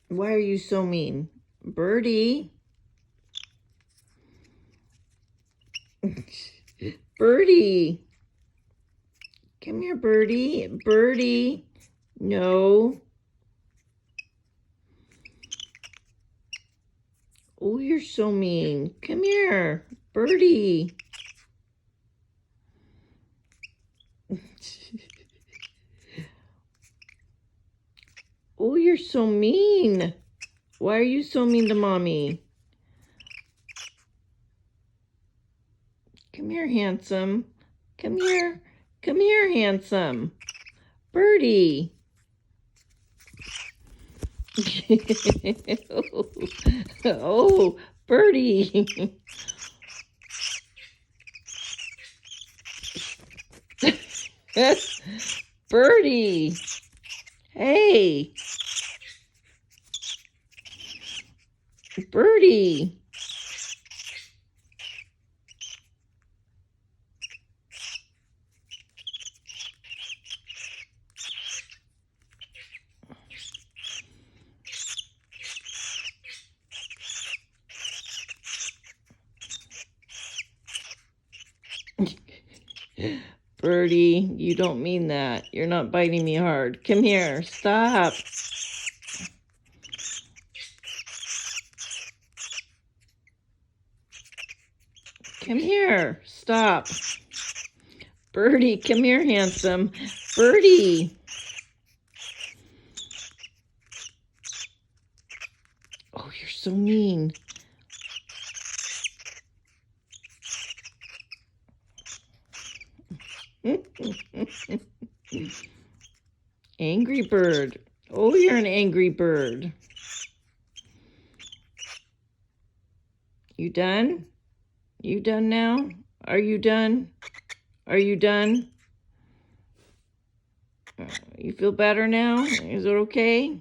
Why are you so mean? Birdie. Birdie. Come here, Birdie. Birdie. No. Oh, you're so mean. Come here, Birdie. Oh, you're so mean. Why are you so mean to Mommy? Come here, handsome. Come here. Come here, handsome. Birdie. Oh, Birdie. Birdie. Hey. Birdie. Birdie, you don't mean that. You're not biting me hard. Come here. Stop. Come here. Stop. Birdie, come here, handsome. Birdie. Oh, you're so mean. Angry bird. Oh, you're an angry bird. You done? You done now? Are you done? Are you done? You feel better now? Is it okay?